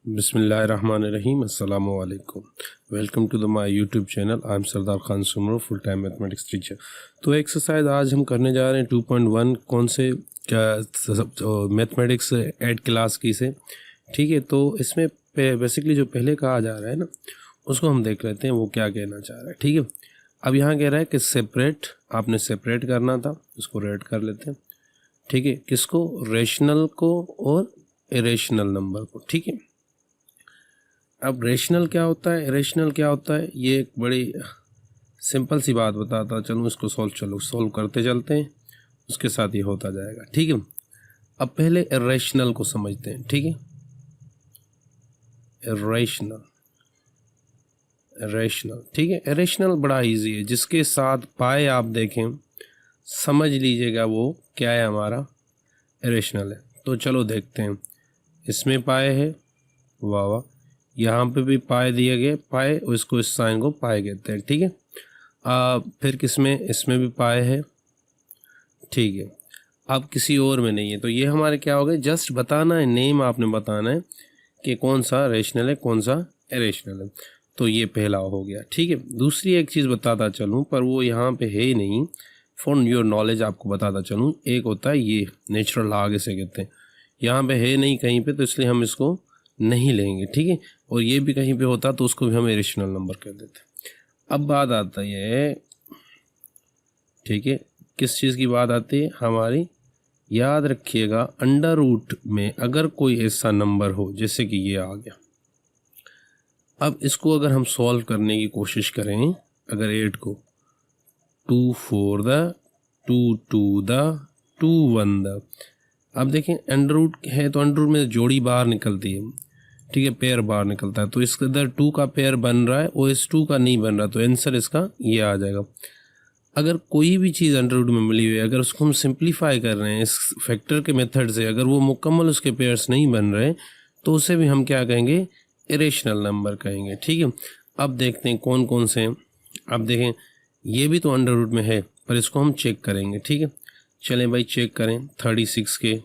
बिस्मिल्लाहिर्रहमानिर्रहीम अस्सलामु अलैकुम। Welcome to the my YouTube channel. I am Sardar Khan Soomro, full time mathematics teacher. तो एक्सरसाइज आज हम करने जा रहे हैं 2.1 कौन से क्या मैथमेटिक्स एड क्लास की से। ठीक है, तो इसमें बेसिकली जो पहले कहा जा रहा है ना, उसको हम देख लेते हैं वो क्या कहना चाह रहा है। ठीक है, अब यहाँ कह रहा है कि सेपरेट, आपने सेपरेट करना था, इसको रेड कर लेते हैं। ठीक है, किसको? रेशनल को और इरेशनल नंबर को। ठीक है, अब रेशनल क्या होता है, इरेशनल क्या होता है, ये एक बड़ी सिंपल सी बात बताता चलो, इसको सॉल्व करते चलते हैं, उसके साथ ये होता जाएगा। ठीक है, अब पहले इरेशनल को समझते हैं। ठीक है, इरेशनल, ठीक है, इरेशनल बड़ा इजी है, जिसके साथ पाए आप देखें समझ लीजिएगा वो क्या है, हमारा इरेशनल है। तो चलो देखते हैं, इसमें पाए है, वाह वाह, यहाँ पे भी पाए दिए गए, पाए, उसको इस साइन को पाए कहते हैं। ठीक है, फिर किसमें, इसमें भी पाए है। ठीक है, अब किसी और में नहीं है, तो ये हमारे क्या हो गए, जस्ट बताना है, नेम आपने बताना है कि कौन सा रेशनल है कौन सा इरेशनल है। तो ये पहला हो गया। ठीक है, दूसरी एक चीज़ बताता चलूँ, पर वो यहाँ पे है ही नहीं, फॉर योर नॉलेज आपको बताता चलूँ। एक होता है ये नेचुरल लॉग, इसे कहते हैं, यहाँ पे है नहीं कहीं पे, तो इसलिए हम इसको नहीं लेंगे। ठीक है, और ये भी कहीं पे होता तो उसको भी हम इरेशनल नंबर कर देते। अब बात आता है, ठीक है, किस चीज़ की बात आती है हमारी, याद रखिएगा, अंडर रूट में अगर कोई ऐसा नंबर हो, जैसे कि ये आ गया, अब इसको अगर हम सॉल्व करने की कोशिश करें, अगर 8 को 2 4 द 2 2 द 2 1 द, अब देखें अंडर रूट है तो अंडर रूट में जोड़ी बाहर निकलती है। ठीक है, पेयर बाहर निकलता है, तो इसके अंदर 2 का पेयर बन रहा है और इस 2 का नहीं बन रहा, तो आंसर इसका ये आ जाएगा। अगर कोई भी चीज़ अंडर रूट में मिली हुई है, अगर उसको हम सिंप्लीफाई कर रहे हैं इस फैक्टर के मेथड से, अगर वो मुकम्मल उसके पेयर्स नहीं बन रहे, तो उसे भी हम क्या कहेंगे, इरेशनल नंबर कहेंगे। ठीक है, अब देखते हैं कौन कौन से हैं। अब देखें, ये भी तो अंडर रूट में है, पर इसको हम चेक करेंगे। ठीक है, चलें भाई चेक करें 36 के।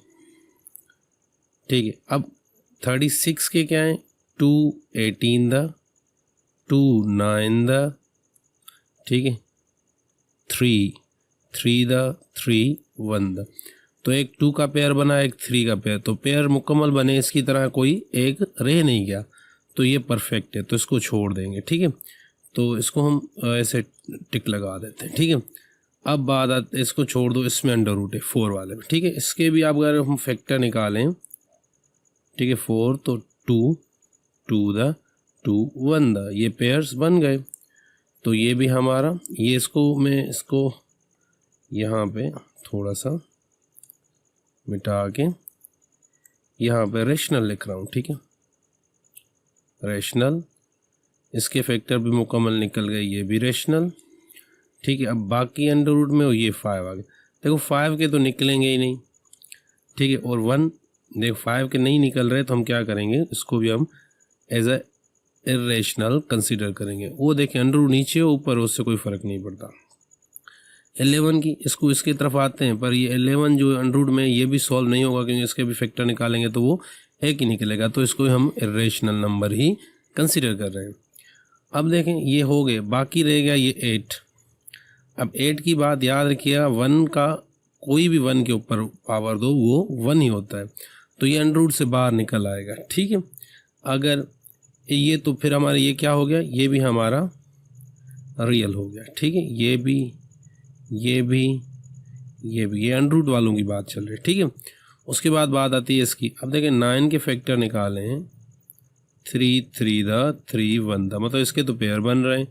ठीक है, अब 36 के क्या है, 2 18 द 2 9 द, ठीक है, 3 3 द 3 1 द, तो एक 2 का पेयर बना, एक 3 का पेयर, तो पेयर मुकम्मल बने, इसकी तरह कोई एक रह नहीं गया, तो ये परफेक्ट है, तो इसको छोड़ देंगे। ठीक है, तो इसको हम ऐसे टिक लगा देते हैं। ठीक है, अब बात आती है, इसको छोड़ दो, इसमें अंडर रूट है 4 वाले में। ठीक है, इसके भी आप अगर हम फैक्टर निकालें, ठीक है, 4 तो 2 2 द 2 1 द, ये पेयर्स बन गए, तो ये भी हमारा, ये इसको मैं इसको यहाँ पे थोड़ा सा मिटा के यहाँ पे रेशनल लिख रहा हूँ। ठीक है, रेशनल, इसके फैक्टर भी मुकम्मल निकल गए, ये भी रेशनल। ठीक है, अब बाकी अंडर रूट में ये 5 आ गए, देखो 5 के तो निकलेंगे ही नहीं। ठीक है, और 1, देखो 5 के नहीं निकल रहे, तो हम क्या करेंगे, इसको भी हम एज ए इरेशनल कंसीडर करेंगे। वो देखें अंडर रूट नीचे ऊपर, उससे कोई फ़र्क नहीं पड़ता। 11 की, इसको इसकी तरफ आते हैं, पर ये 11 जो अंडर रूट में, ये भी सॉल्व नहीं होगा, क्योंकि इसके भी फैक्टर निकालेंगे तो वो एक ही निकलेगा, तो इसको हम इरेशनल नंबर ही कंसीडर कर रहे हैं। अब देखें ये हो गए, बाकी रह गया ये 8। अब 8 की बात याद रखिएगा, 1 का कोई भी 1 के ऊपर पावर दो, वो 1 ही होता है, तो ये अंडर रूट से बाहर निकल आएगा। ठीक है, अगर ये, तो फिर हमारा ये क्या हो गया, ये भी हमारा रियल हो गया। ठीक है, ये भी, ये भी, ये भी, ये अंडर रूट वालों की बात चल रही है। ठीक है, उसके बाद बात आती है इसकी। अब देखें 9 के फैक्टर निकाले हैं, 3 3 द 3 1 द, मतलब इसके तो पेयर बन रहे हैं,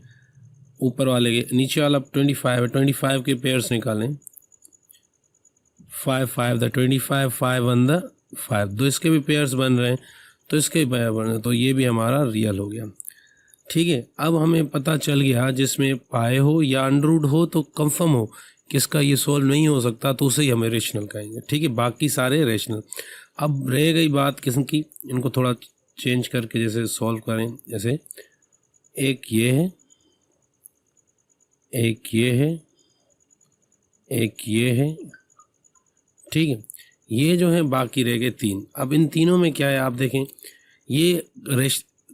ऊपर वाले के, नीचे वाला 25 है, 25 के पेयर्स निकालें, 5 5 द 25 5 1 द 5, दो इसके भी पेयर्स बन रहे हैं, तो इसके पेयर बन रहे हैं, तो ये भी हमारा रियल हो गया। ठीक है, अब हमें पता चल गया, जिसमें पाए हो या अंडर रूट हो तो कंफर्म हो किसका ये सॉल्व नहीं हो सकता, तो उसे ही हमें रेशनल कहेंगे। ठीक है, बाकी सारे रेशनल। अब रह गई बात किस्म की, इनको थोड़ा चेंज करके जैसे सॉल्व करें, जैसे एक ये है, एक ये है, एक ये है। ठीक है, ये जो है बाकी रह गए 3। अब इन तीनों में क्या है, आप देखें ये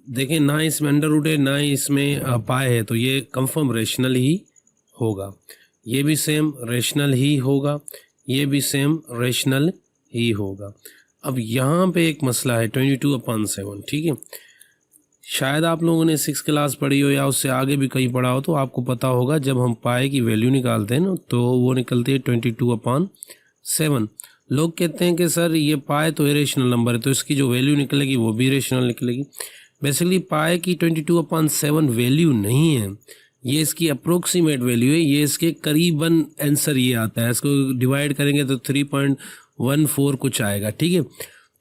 देखें ना इसमें अंडर रूट है ना ही इसमें पाए है, तो ये कंफर्म रेशनल ही होगा। ये भी सेम रेशनल ही होगा, ये भी सेम रेशनल ही होगा। अब यहाँ पे एक मसला है 22/7, ठीक है। शायद आप लोगों ने 6 क्लास पढ़ी हो या उससे आगे भी कहीं पढ़ा हो, तो आपको पता होगा जब हम पाए की वैल्यू निकालते हैं ना तो वो निकलती है 22/7। लोग कहते हैं कि सर ये पाए तो इरेशनल नंबर है, तो इसकी जो वैल्यू निकलेगी वो भी इरेशनल निकलेगी। बेसिकली पाए की 22/7 वैल्यू नहीं है, ये इसकी अप्रोक्सीमेट वैल्यू है, ये इसके करीबन आंसर ये आता है। इसको डिवाइड करेंगे तो 3.14 कुछ आएगा, ठीक है।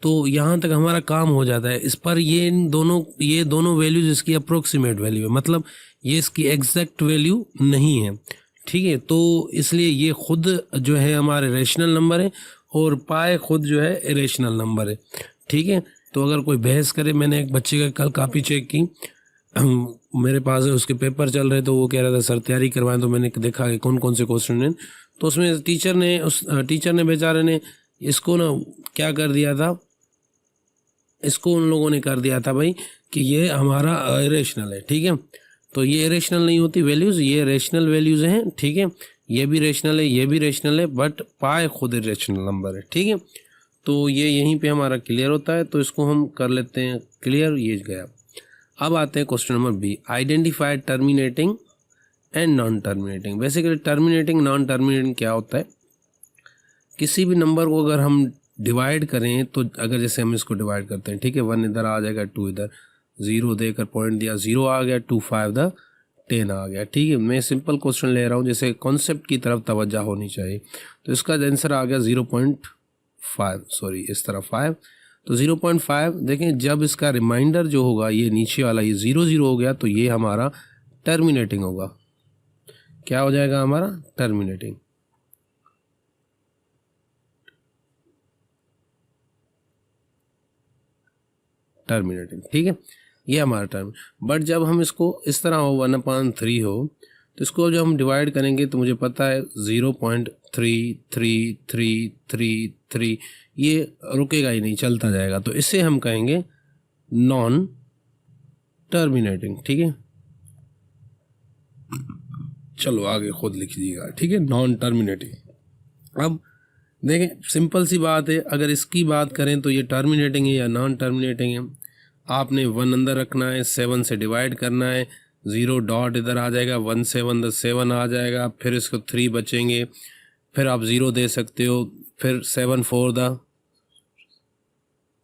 तो यहाँ तक हमारा काम हो जाता है। इस पर ये दोनों वैल्यूज इसकी अप्रोक्सीमेट वैल्यू है, मतलब ये इसकी एग्जैक्ट वैल्यू नहीं है, ठीक है। तो इसलिए ये खुद जो है हमारे रेशनल नंबर है और पाए खुद जो है इरेशनल नंबर है, ठीक है। तो अगर कोई बहस करे, मैंने एक बच्चे का कल कॉपी चेक की, मेरे पास है, उसके पेपर चल रहे, तो वो कह रहा था सर तैयारी करवाएं, तो मैंने देखा कि कौन कौन से क्वेश्चन हैं। तो उसमें टीचर ने बेचारे ने इसको ना क्या कर दिया था, इसको उन लोगों ने कर दिया था भाई कि ये हमारा इरेशनल है, ठीक है। तो ये इरेशनल नहीं होती वैल्यूज़, ये रेशनल वैल्यूज़ हैं, ठीक है। ये भी रेशनल है, ये भी रेशनल है, बट पाए खुद इरेशनल नंबर है, ठीक है। तो ये यहीं पे हमारा क्लियर होता है, तो इसको हम कर लेते हैं क्लियर, ये गया। अब आते हैं question number B, identify terminating and non terminating. Basically terminating non terminating क्या होता है, किसी भी नंबर को अगर हम डिवाइड करें, तो अगर जैसे हम इसको डिवाइड करते हैं, ठीक है, 1 इधर आ जाएगा, 2 इधर, 0 देकर पॉइंट दिया, 0 आ गया, 2 5 10 आ गया, ठीक है। मैं सिंपल क्वेश्चन ले रहा हूँ, जैसे कॉन्सेप्ट की तरफ तवज्जो होनी चाहिए। तो इसका आंसर आ गया 0.5, सॉरी इस तरफ 5, तो 0.5। देखें जब इसका रिमाइंडर जो होगा ये नीचे वाला ये 0 0 हो गया, तो ये हमारा टर्मिनेटिंग होगा। क्या हो जाएगा हमारा टर्मिनेटिंग, ठीक है, ये हमारा टर्म। बट जब हम इसको इस तरह हो 1/3 हो, तो इसको जब हम डिवाइड करेंगे तो मुझे पता है 0.3333, ये रुकेगा ही नहीं, चलता जाएगा। तो इसे हम कहेंगे नॉन टर्मिनेटिंग, ठीक है। चलो आगे खुद लिख लीजिएगा, ठीक है, नॉन टर्मिनेटिंग। अब देखें सिंपल सी बात है, अगर इसकी बात करें तो ये टर्मिनेटिंग है या नॉन टर्मिनेटिंग है। आपने 1 अंदर रखना है, 7 से डिवाइड करना है, 0 डॉट इधर आ जाएगा, 1 7 7 आ जाएगा, फिर इसको 3 बचेंगे, फिर आप 0 दे सकते हो, फिर 7 4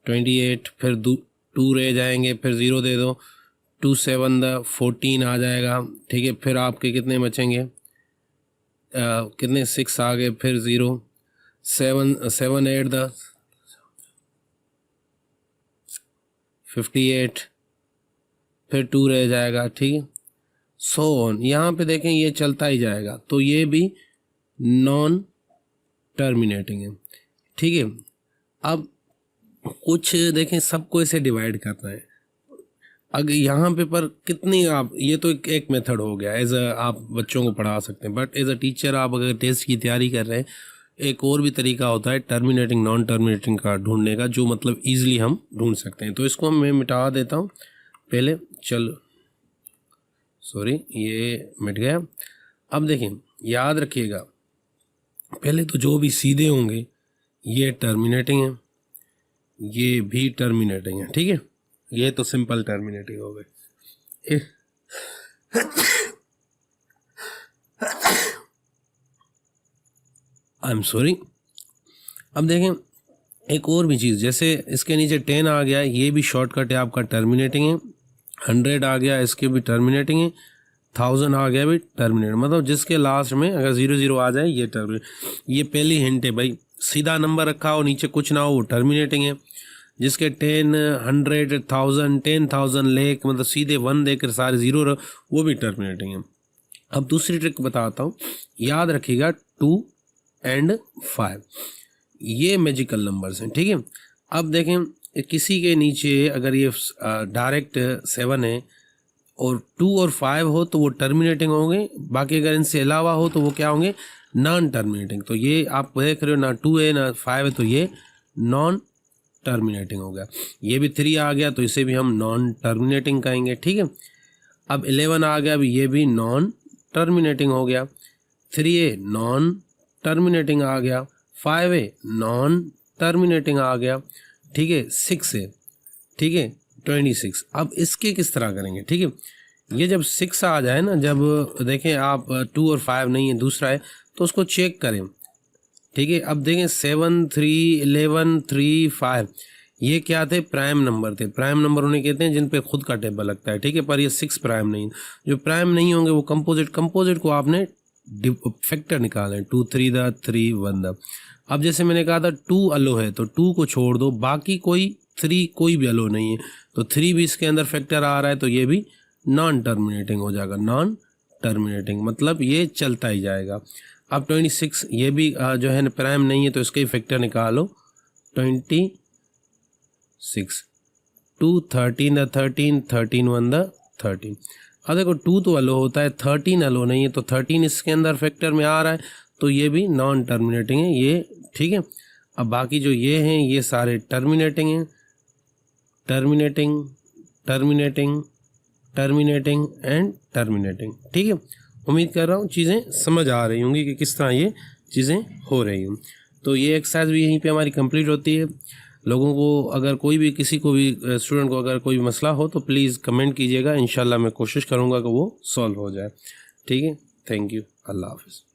28, फिर 2 रह जाएंगे, फिर 0 दे दो, 2 7 14 आ जाएगा, ठीक है। फिर आपके कितने बचेंगे, कितने 6 आ गए, फिर 0 7 8 58, फिर 2 रह जाएगा, ठीक है, सो ऑन। यहाँ पे देखें ये चलता ही जाएगा, तो ये भी नॉन टर्मिनेटिंग है, ठीक है। अब कुछ देखें सबको इसे डिवाइड करना है। अगर यहाँ पे पर कितनी आप, ये तो एक मेथड हो गया, एज अ आप बच्चों को पढ़ा सकते हैं, बट एज अ टीचर आप अगर टेस्ट की तैयारी कर रहे हैं, एक और भी तरीका होता है टर्मिनेटिंग नॉन टर्मिनेटिंग का ढूंढने का, जो मतलब ईजिली हम ढूंढ सकते हैं। तो इसको मैं मिटा देता हूँ पहले, चलो सॉरी ये मिट गया। अब देखें याद रखिएगा, पहले तो जो भी सीधे होंगे ये टर्मिनेटिंग है, ये भी टर्मिनेटिंग है, ठीक है, ये तो सिंपल टर्मिनेटिंग हो गए। I am sorry. अब देखें एक और भी चीज़, जैसे इसके नीचे 10 आ गया, ये भी शॉर्टकट है आपका, टर्मिनेटिंग है। 100 आ गया, इसके भी टर्मिनेटिंग है। 1000 आ गया भी टर्मिनेट, मतलब जिसके लास्ट में अगर 0 0 आ जाए ये टर्मिनेट। ये पहली हिंट है भाई, सीधा नंबर रखा हो नीचे कुछ ना हो वो टर्मिनेटिंग है। जिसके 10 100 1000 10,000 लाख मतलब सीधे 1 देकर सारे 0 रहो, वो भी टर्मिनेटिंग है। अब दूसरी ट्रिक बताता हूँ, याद रखिएगा 2 और 5 ये मैजिकल नंबर्स हैं, ठीक है। अब देखें किसी के नीचे अगर ये डायरेक्ट 7 है और 2 और 5 हो तो वो टर्मिनेटिंग होंगे, बाकी अगर इनसे अलावा हो तो वो क्या होंगे, नॉन टर्मिनेटिंग। तो ये आप देख रहे हो ना 2 है ना 5 है, तो ये नॉन टर्मिनेटिंग हो गया। ये भी 3 आ गया तो इसे भी हम नॉन टर्मिनेटिंग कहेंगे, ठीक है। अब 11 आ गया, अब ये भी नॉन टर्मिनेटिंग हो गया। 3A नॉन टर्मिनेटिंग आ गया, 5A नॉन टर्मिनेटिंग आ गया, ठीक है। 6A, ठीक है, 26। अब इसके किस तरह करेंगे, ठीक है। ये जब 6 आ जाए ना, जब देखें आप 2 और 5 नहीं है, दूसरा है, तो उसको चेक करें, ठीक है। अब देखें 7, 3, 11, 3, 5 ये क्या थे, प्राइम नंबर थे। प्राइम नंबर उन्हें कहते हैं जिन पे खुद का टेबल लगता है, ठीक है। पर ये 6 प्राइम नहीं, जो प्राइम नहीं होंगे वो कंपोजिट को आपने फैक्टर निकालें, 2 3 द 3 1 द। अब जैसे मैंने कहा था 2 अलो है तो 2 को छोड़ दो, बाकी कोई 3 कोई भी अलो नहीं है, तो 3 भी इसके अंदर फैक्टर आ रहा है, तो ये भी नॉन टर्मिनेटिंग हो जाएगा। नॉन टर्मिनेटिंग मतलब ये चलता ही जाएगा। अब 26 ये भी जो है प्राइम नहीं है, तो इसके फैक्टर निकालो, 26, 2 13 द 13, 13 1 द 13। अब देखो 2 तो अलो होता है, 13 अलो नहीं है, तो 13 इसके अंदर फैक्टर में आ रहा है, तो ये भी नॉन टर्मिनेटिंग है, ये ठीक है। अब बाकी जो ये हैं ये सारे टर्मिनेटिंग हैं, terminating terminating terminating and terminating, ठीक है। उम्मीद कर रहा हूँ चीज़ें समझ आ रही होंगी कि किस तरह ये चीज़ें हो रही हूँ। तो ये एक्सरसाइज भी यहीं पे हमारी कंप्लीट होती है। लोगों को अगर कोई भी किसी को भी स्टूडेंट को अगर कोई मसला हो तो प्लीज़ कमेंट कीजिएगा, इंशाल्लाह मैं कोशिश करूँगा कि वो सॉल्व हो जाए, ठीक है। थैंक यू, अल्लाह हाफ़िज़।